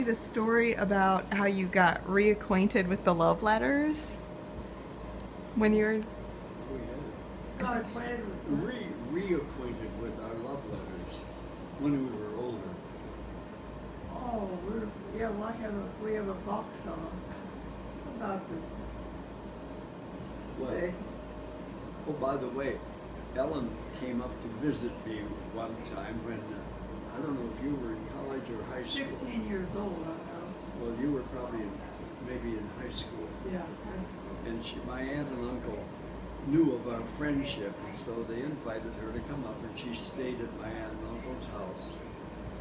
the story about how you got reacquainted with the love letters when you were? We Got acquainted with had reacquainted with our love letters when we were older. Oh, yeah, well, we have a box on them about this Well, big. oh, by the way, Ellen came up to visit me one time when, I don't know if you were in college or high school. 16 years old, I know. Well, you were probably maybe in high school. Yeah, high school. And my aunt and uncle knew of our friendship, and so they invited her to come up, and she stayed at my aunt and uncle's house.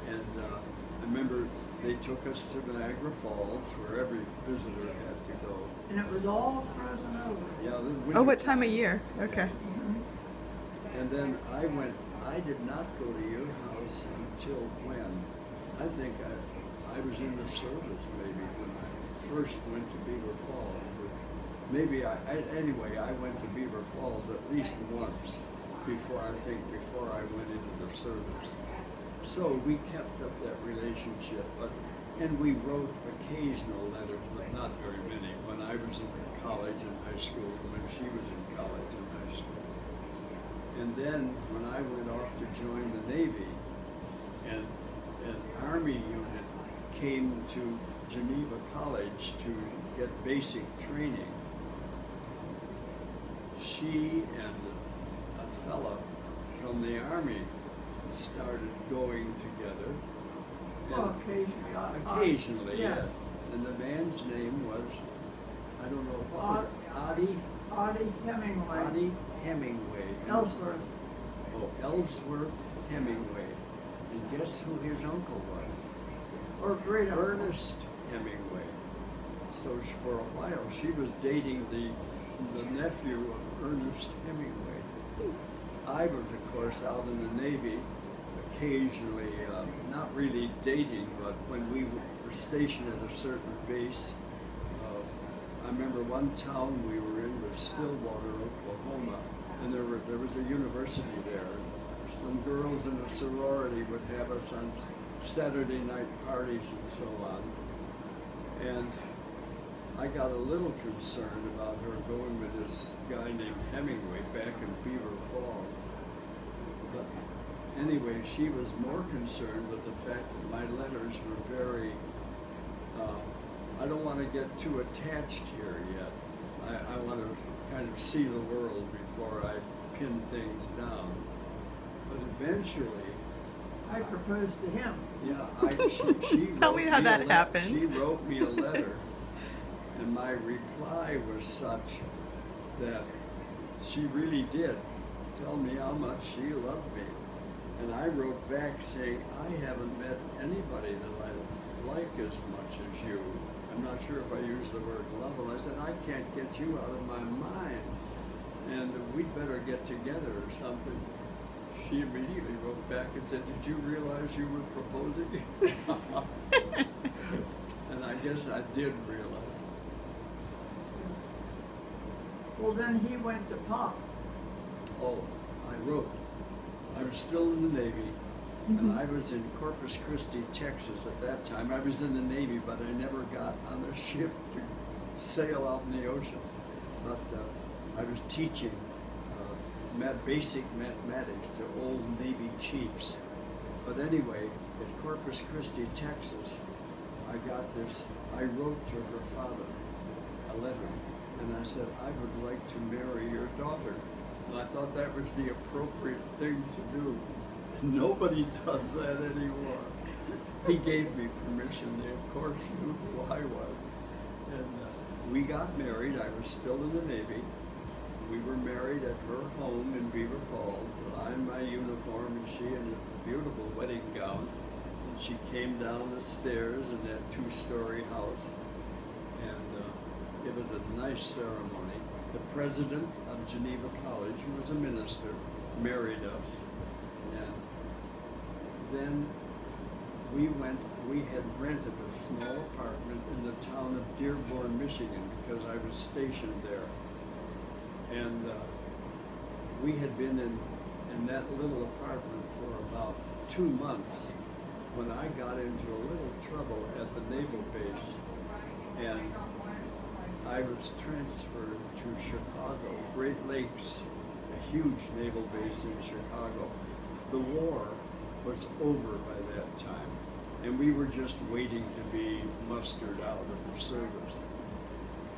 And I remember they took us to Niagara Falls, where every visitor had to go. And it was all frozen over. Yeah. Oh, what time of year? Okay. And then I did not go to your house until when? I think I was in the service maybe when I first went to Beaver Falls. Or maybe anyway, I went to Beaver Falls at least once before I went into the service. So we kept up that relationship, and we wrote occasional letters, but not very many, when I was in college and high school, and when she was in college and high school. And then when I went off to join the Navy, and an Army unit came to Geneva College to get basic training, she and a fella from the Army started going together. Well, occasionally. Occasionally, yeah. yes. And the man's name was, I don't know, what was it? Audie Hemingway. Audie Hemingway. Ellsworth. Oh, Ellsworth Hemingway. And guess who his uncle was? Or great uncle. Ernest Hemingway. So for a while she was dating the nephew of Ernest Hemingway. I was, of course, out in the Navy, occasionally, not really dating, but when we were stationed at a certain base. I remember one town we were in was Stillwater, Oklahoma, and there was a university there. Some girls in a sorority would have us on Saturday night parties and so on. And I got a little concerned about her going with this guy named Hemingway back in Beaver Falls. But anyway, she was more concerned with the fact that my letters were very, I don't want to get too attached here yet. I want to kind of see the world before I pin things down. But eventually, I proposed to him. yeah, she Tell me how that happened. She wrote me a letter, and my reply was such that she really did tell me how much she loved me. And I wrote back saying, I haven't met anybody that I like as much as you. I'm not sure if I used the word love, and I said, I can't get you out of my mind, and we'd better get together or something. She immediately wrote back and said, did you realize you were proposing? And I guess I did realize. Well, then he went to Pop. Oh, I wrote. I was still in the Navy, and I was in Corpus Christi, Texas at that time. I was in the Navy, but I never got on a ship to sail out in the ocean. But I was teaching basic mathematics to old Navy chiefs. But anyway, at Corpus Christi, Texas, I wrote to her father a letter, and I said, I would like to marry your daughter. And I thought that was the appropriate thing to do. Nobody does that anymore. He gave me permission. They, of course, knew who I was. And we got married. I was still in the Navy. We were married at her home in Beaver Falls. I in my uniform, and she in a beautiful wedding gown. And she came down the stairs in that two-story house. And it was a nice ceremony. The president of Geneva College, who was a minister, married us. And then we had rented a small apartment in the town of Dearborn, Michigan, because I was stationed there. And we had been in that little apartment for about 2 months when I got into a little trouble at the naval base, and I was transferred to Chicago, Great Lakes, a huge naval base in Chicago. The war was over by that time, and we were just waiting to be mustered out of the service.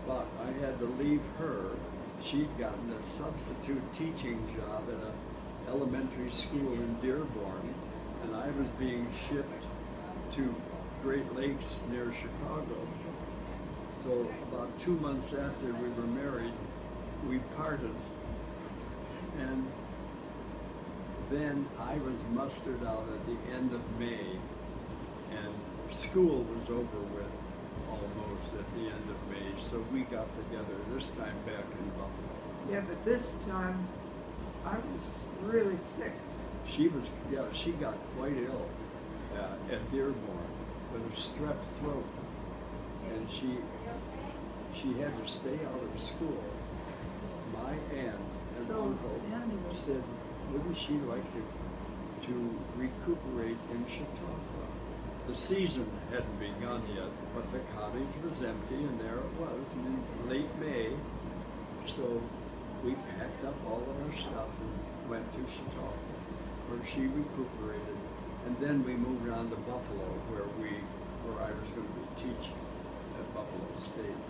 But I had to leave her. She'd gotten a substitute teaching job at an elementary school in Dearborn, and I was being shipped to Great Lakes near Chicago. So about 2 months after we were married, we parted. And then I was mustered out at the end of May, and school was over with almost at the end of May. So we got together, this time back in Buffalo. Yeah, but this time I was really sick. She got quite ill at Dearborn with a strep throat, and she had to stay out of school. My aunt and uncle said, wouldn't she like to recuperate in Chautauqua? The season hadn't begun yet, but the cottage was empty, and there it was in late May. So we packed up all of our stuff and went to Chautauqua, where she recuperated, and then we moved on to Buffalo, where I was going to be teaching at Buffalo State.